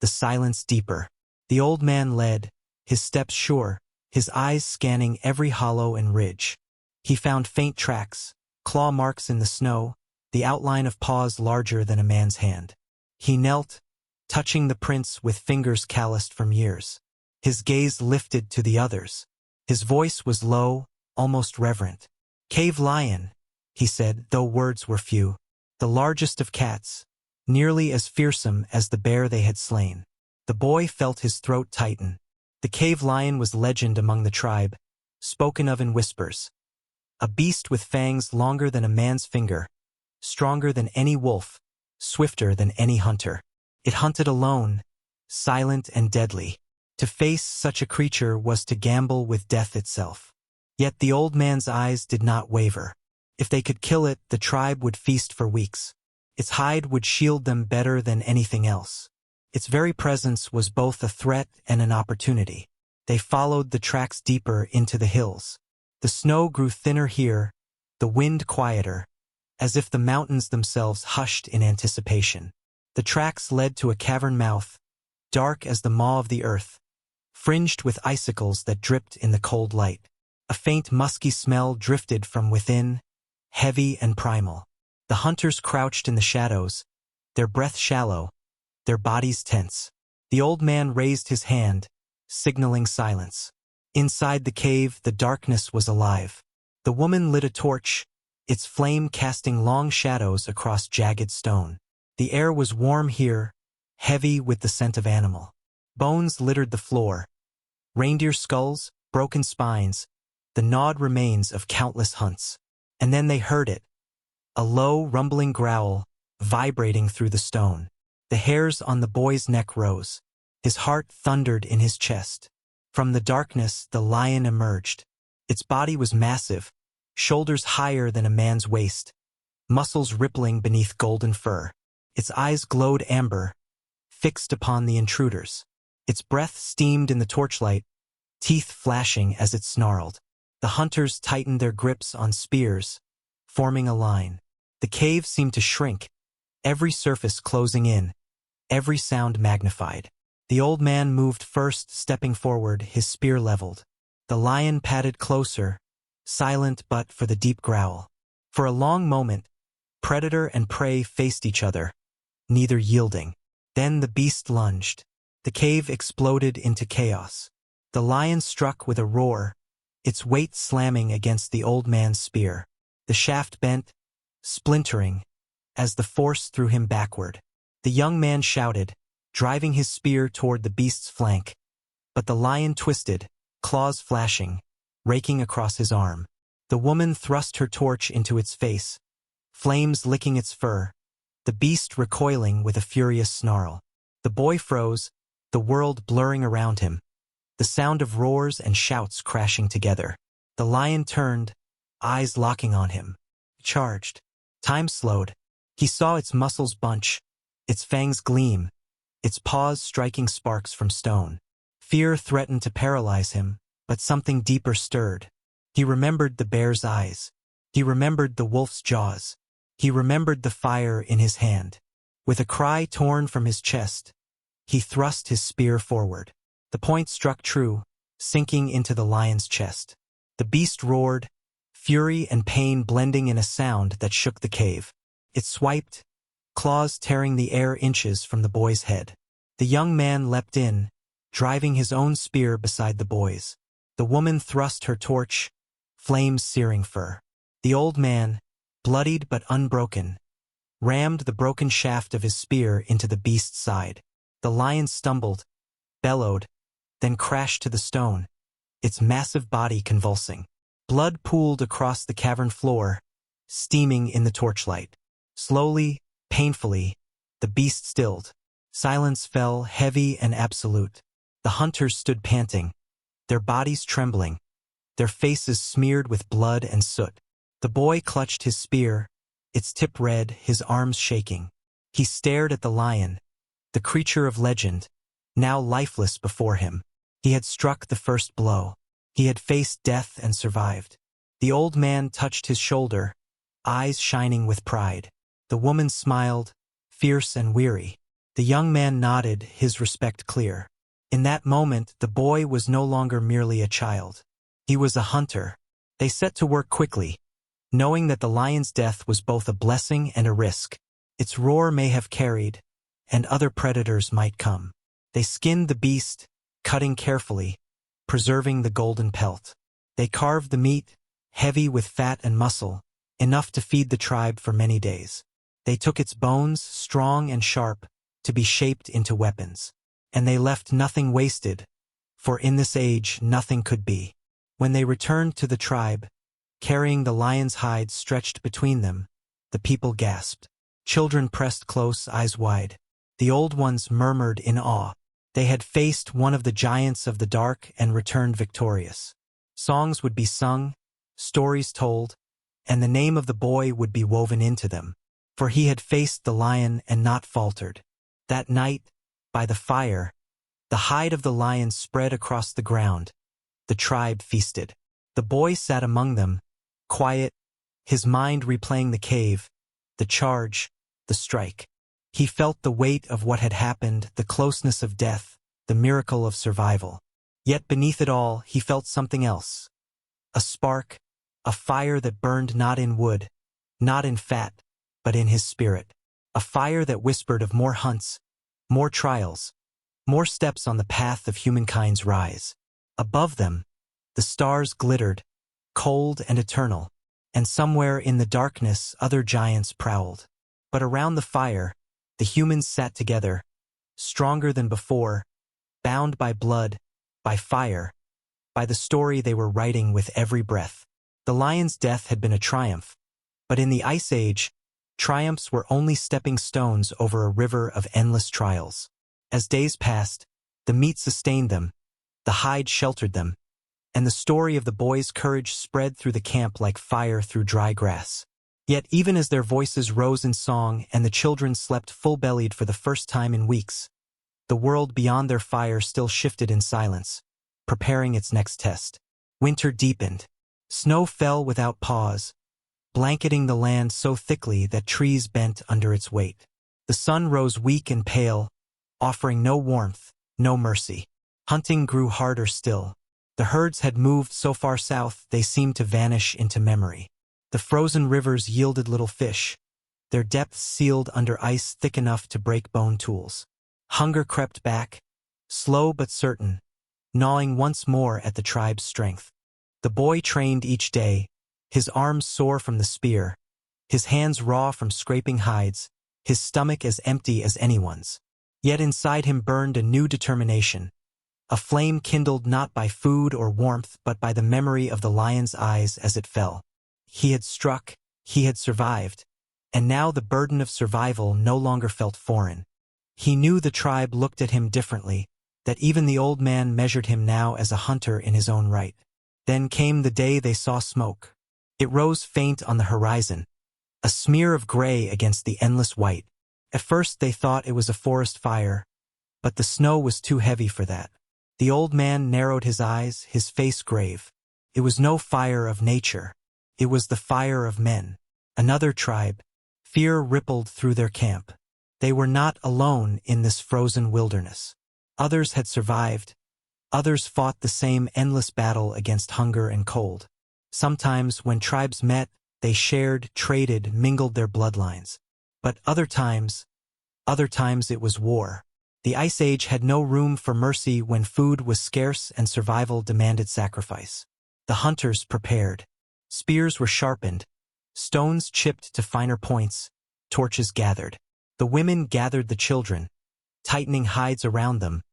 the silence deeper. The old man led, his steps sure, his eyes scanning every hollow and ridge. He found faint tracks, claw marks in the snow, the outline of paws larger than a man's hand. He knelt, touching the prints with fingers calloused from years. His gaze lifted to the others. His voice was low, almost reverent. "Cave lion," he said, though words were few. "The largest of cats, nearly as fearsome as the bear they had slain." The boy felt his throat tighten. The cave lion was legend among the tribe, spoken of in whispers. A beast with fangs longer than a man's finger, stronger than any wolf, swifter than any hunter. It hunted alone, silent and deadly. To face such a creature was to gamble with death itself. Yet the old man's eyes did not waver. If they could kill it, the tribe would feast for weeks. Its hide would shield them better than anything else. Its very presence was both a threat and an opportunity. They followed the tracks deeper into the hills. The snow grew thinner here, the wind quieter, as if the mountains themselves hushed in anticipation. The tracks led to a cavern mouth, dark as the maw of the earth, fringed with icicles that dripped in the cold light. A faint musky smell drifted from within, heavy and primal. The hunters crouched in the shadows, their breath shallow, their bodies tense. The old man raised his hand, signaling silence. Inside the cave, the darkness was alive. The woman lit a torch, its flame casting long shadows across jagged stone. The air was warm here, heavy with the scent of animal. Bones littered the floor. Reindeer skulls, broken spines, the gnawed remains of countless hunts. And then they heard it, a low, rumbling growl, vibrating through the stone. The hairs on the boy's neck rose. His heart thundered in his chest. From the darkness, the lion emerged. Its body was massive, shoulders higher than a man's waist, muscles rippling beneath golden fur. Its eyes glowed amber, fixed upon the intruders. Its breath steamed in the torchlight, teeth flashing as it snarled. The hunters tightened their grips on spears, forming a line. The cave seemed to shrink, every surface closing in, every sound magnified. The old man moved first, stepping forward, his spear leveled. The lion padded closer, silent but for the deep growl. For a long moment, predator and prey faced each other, neither yielding. Then the beast lunged. The cave exploded into chaos. The lion struck with a roar, its weight slamming against the old man's spear. The shaft bent, splintering, as the force threw him backward. The young man shouted, driving his spear toward the beast's flank. But the lion twisted, claws flashing, raking across his arm. The woman thrust her torch into its face, flames licking its fur, the beast recoiling with a furious snarl. The boy froze, the world blurring around him, the sound of roars and shouts crashing together. The lion turned, eyes locking on him. Charged. Time slowed. He saw its muscles bunch, its fangs gleam, its paws striking sparks from stone. Fear threatened to paralyze him, but something deeper stirred. He remembered the bear's eyes. He remembered the wolf's jaws. He remembered the fire in his hand. With a cry torn from his chest, he thrust his spear forward. The point struck true, sinking into the lion's chest. The beast roared, fury and pain blending in a sound that shook the cave. It swiped, claws tearing the air inches from the boy's head. The young man leapt in, driving his own spear beside the boy's. The woman thrust her torch, flames searing fur. The old man, bloodied but unbroken, rammed the broken shaft of his spear into the beast's side. The lion stumbled, bellowed, then crashed to the stone, its massive body convulsing. Blood pooled across the cavern floor, steaming in the torchlight. Slowly, painfully, the beast stilled. Silence fell, heavy and absolute. The hunters stood panting, their bodies trembling, their faces smeared with blood and soot. The boy clutched his spear, its tip red, his arms shaking. He stared at the lion, the creature of legend, now lifeless before him. He had struck the first blow. He had faced death and survived. The old man touched his shoulder, eyes shining with pride. The woman smiled, fierce and weary. The young man nodded, his respect clear. In that moment, the boy was no longer merely a child. He was a hunter. They set to work quickly, knowing that the lion's death was both a blessing and a risk. Its roar may have carried, and other predators might come. They skinned the beast, cutting carefully, preserving the golden pelt. They carved the meat, heavy with fat and muscle, enough to feed the tribe for many days. They took its bones, strong and sharp, to be shaped into weapons. And they left nothing wasted, for in this age nothing could be. When they returned to the tribe, carrying the lion's hide stretched between them, the people gasped. Children pressed close, eyes wide. The old ones murmured in awe. They had faced one of the giants of the dark and returned victorious. Songs would be sung, stories told, and the name of the boy would be woven into them. For he had faced the lion and not faltered. That night, By the fire, the hide of the lion spread across the ground. The tribe feasted. The boy sat among them, quiet, his mind replaying the cave, the charge, the strike. He felt the weight of what had happened, the closeness of death, the miracle of survival. Yet beneath it all, he felt something else. A spark, a fire that burned not in wood, not in fat, but in his spirit. A fire that whispered of more hunts, more trials, more steps on the path of humankind's rise. Above them, the stars glittered, cold and eternal, and somewhere in the darkness other giants prowled. But around the fire, the humans sat together, stronger than before, bound by blood, by fire, by the story they were writing with every breath. The lion's death had been a triumph, but in the Ice Age, triumphs were only stepping stones over a river of endless trials. As days passed, the meat sustained them, the hide sheltered them, and the story of the boy's courage spread through the camp like fire through dry grass. Yet even as their voices rose in song and the children slept full-bellied for the first time in weeks, the world beyond their fire still shifted in silence, preparing its next test. Winter deepened. Snow fell without pause, blanketing the land so thickly that trees bent under its weight. The sun rose weak and pale, offering no warmth, no mercy. Hunting grew harder still. The herds had moved so far south they seemed to vanish into memory. The frozen rivers yielded little fish, their depths sealed under ice thick enough to break bone tools. Hunger crept back, slow but certain, gnawing once more at the tribe's strength. The boy trained each day, his arms sore from the spear, his hands raw from scraping hides, his stomach as empty as anyone's. Yet inside him burned a new determination, a flame kindled not by food or warmth but by the memory of the lion's eyes as it fell. He had struck, he had survived, and now the burden of survival no longer felt foreign. He knew the tribe looked at him differently, that even the old man measured him now as a hunter in his own right. Then came the day they saw smoke. It rose faint on the horizon, a smear of gray against the endless white. At first they thought it was a forest fire, but the snow was too heavy for that. The old man narrowed his eyes, his face grave. It was no fire of nature. It was the fire of men. Another tribe. Fear rippled through their camp. They were not alone in this frozen wilderness. Others had survived. Others fought the same endless battle against hunger and cold. Sometimes, when tribes met, they shared, traded, mingled their bloodlines. But other times it was war. The Ice Age had no room for mercy when food was scarce and survival demanded sacrifice. The hunters prepared. Spears were sharpened, stones chipped to finer points, torches gathered. The women gathered the children, tightening hides around them,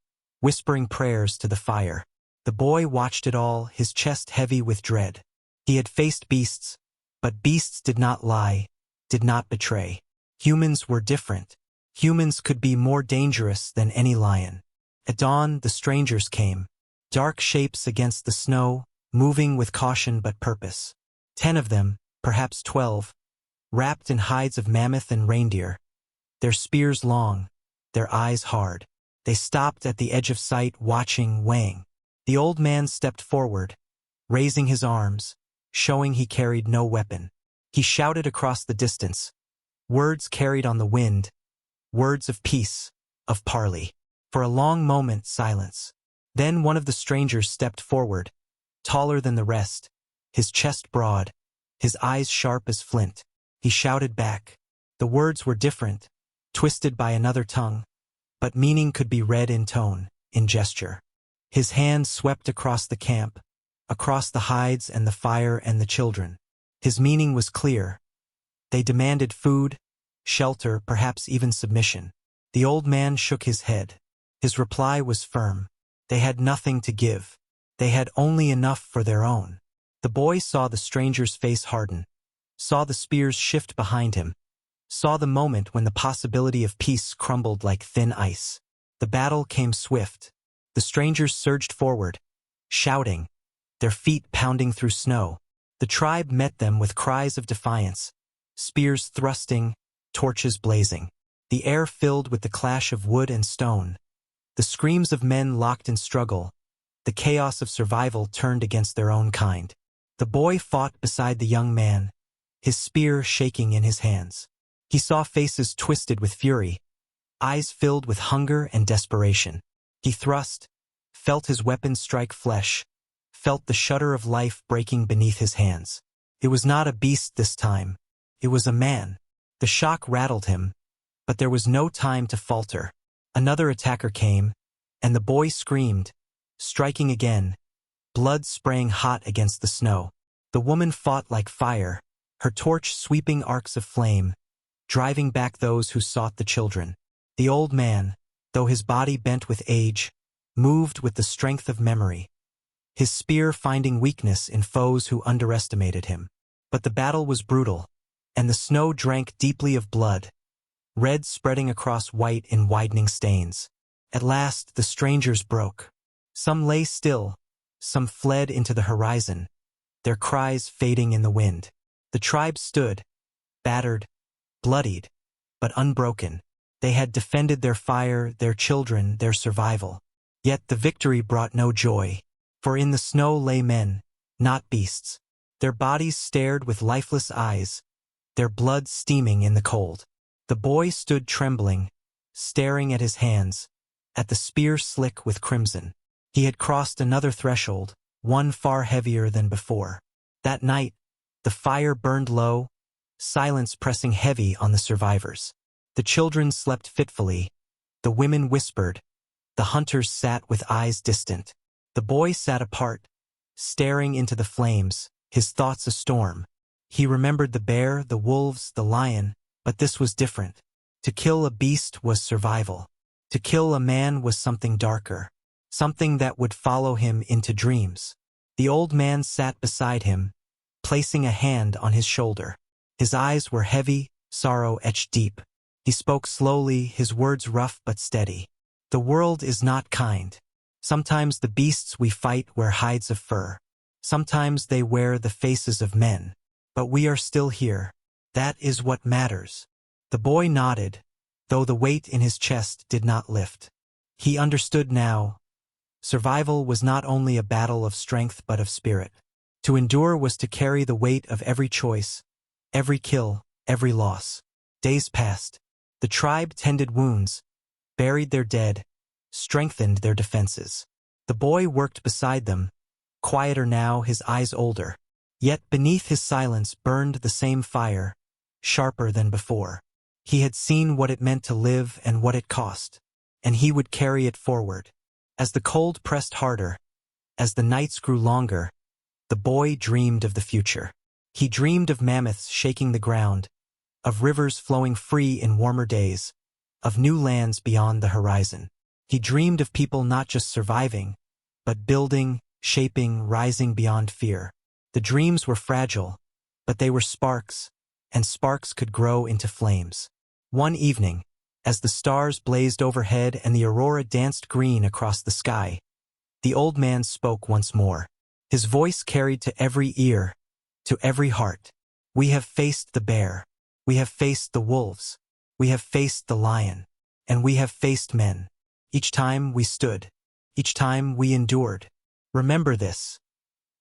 whispering prayers to the fire. The boy watched it all, his chest heavy with dread. He had faced beasts, but beasts did not lie, did not betray. Humans were different. Humans could be more dangerous than any lion. At dawn, the strangers came, dark shapes against the snow, moving with caution but purpose. 10 of them, perhaps 12, wrapped in hides of mammoth and reindeer, their spears long, their eyes hard. They stopped at the edge of sight, watching, weighing. The old man stepped forward, raising his arms, showing he carried no weapon. He shouted across the distance, words carried on the wind, words of peace, of parley. For a long moment, silence. Then one of the strangers stepped forward, taller than the rest, his chest broad, his eyes sharp as flint. He shouted back. The words were different, twisted by another tongue, but meaning could be read in tone, in gesture. His hand swept across the camp, across the hides and the fire and the children. His meaning was clear. They demanded food, shelter, perhaps even submission. The old man shook his head. His reply was firm. They had nothing to give. They had only enough for their own. The boy saw the stranger's face harden, saw the spears shift behind him, saw the moment when the possibility of peace crumbled like thin ice. The battle came swift. The strangers surged forward, shouting, their feet pounding through snow. The tribe met them with cries of defiance, spears thrusting, torches blazing. The air filled with the clash of wood and stone. The screams of men locked in struggle, the chaos of survival turned against their own kind. The boy fought beside the young man, his spear shaking in his hands. He saw faces twisted with fury, eyes filled with hunger and desperation. He thrust, felt his weapon strike flesh, felt the shudder of life breaking beneath his hands. It was not a beast this time. It was a man. The shock rattled him, but there was no time to falter. Another attacker came, and the boy screamed, striking again, blood spraying hot against the snow. The woman fought like fire, her torch sweeping arcs of flame, driving back those who sought the children. The old man, though his body bent with age, moved with the strength of memory, his spear finding weakness in foes who underestimated him. But the battle was brutal, and the snow drank deeply of blood, red spreading across white in widening stains. At last the strangers broke. Some lay still, some fled into the horizon, their cries fading in the wind. The tribe stood, battered, bloodied, but unbroken. They had defended their fire, their children, their survival. Yet the victory brought no joy, for in the snow lay men, not beasts. Their bodies stared with lifeless eyes, their blood steaming in the cold. The boy stood trembling, staring at his hands, at the spear slick with crimson. He had crossed another threshold, one far heavier than before. That night, the fire burned low, silence pressing heavy on the survivors. The children slept fitfully, the women whispered, the hunters sat with eyes distant. The boy sat apart, staring into the flames, his thoughts a storm. He remembered the bear, the wolves, the lion, but this was different. To kill a beast was survival. To kill a man was something darker, something that would follow him into dreams. The old man sat beside him, placing a hand on his shoulder. His eyes were heavy, sorrow etched deep. He spoke slowly, his words rough but steady. The world is not kind. Sometimes the beasts we fight wear hides of fur. Sometimes they wear the faces of men. But we are still here. That is what matters. The boy nodded, though the weight in his chest did not lift. He understood now. Survival was not only a battle of strength but of spirit. To endure was to carry the weight of every choice, every kill, every loss. Days passed. The tribe tended wounds, buried their dead, strengthened their defenses. The boy worked beside them, quieter now, his eyes older. Yet beneath his silence burned the same fire, sharper than before. He had seen what it meant to live and what it cost, and he would carry it forward. As the cold pressed harder, as the nights grew longer, the boy dreamed of the future. He dreamed of mammoths shaking the ground, of rivers flowing free in warmer days, of new lands beyond the horizon. He dreamed of people not just surviving, but building, shaping, rising beyond fear. The dreams were fragile, but they were sparks, and sparks could grow into flames. One evening, as the stars blazed overhead and the aurora danced green across the sky, the old man spoke once more. His voice carried to every ear, to every heart. We have faced the bear. We have faced the wolves. We have faced the lion. And we have faced men. Each time we stood. Each time we endured. Remember this.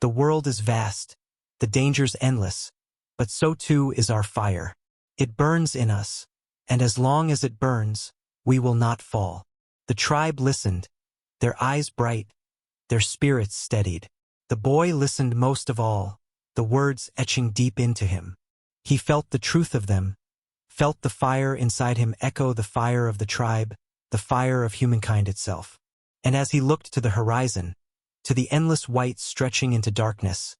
The world is vast. The dangers endless. But so too is our fire. It burns in us. And as long as it burns, we will not fall. The tribe listened, their eyes bright, their spirits steadied. The boy listened most of all, the words etching deep into him. He felt the truth of them, felt the fire inside him echo the fire of the tribe, the fire of humankind itself. And as he looked to the horizon, to the endless white stretching into darkness,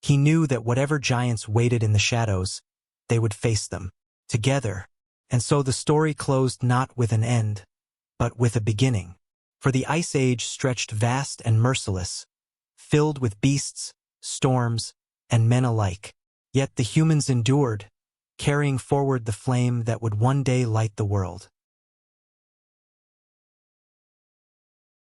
he knew that whatever giants waited in the shadows, they would face them, together. And so the story closed not with an end, but with a beginning. For the Ice Age stretched vast and merciless, filled with beasts, storms, and men alike. Yet the humans endured, carrying forward the flame that would one day light the world.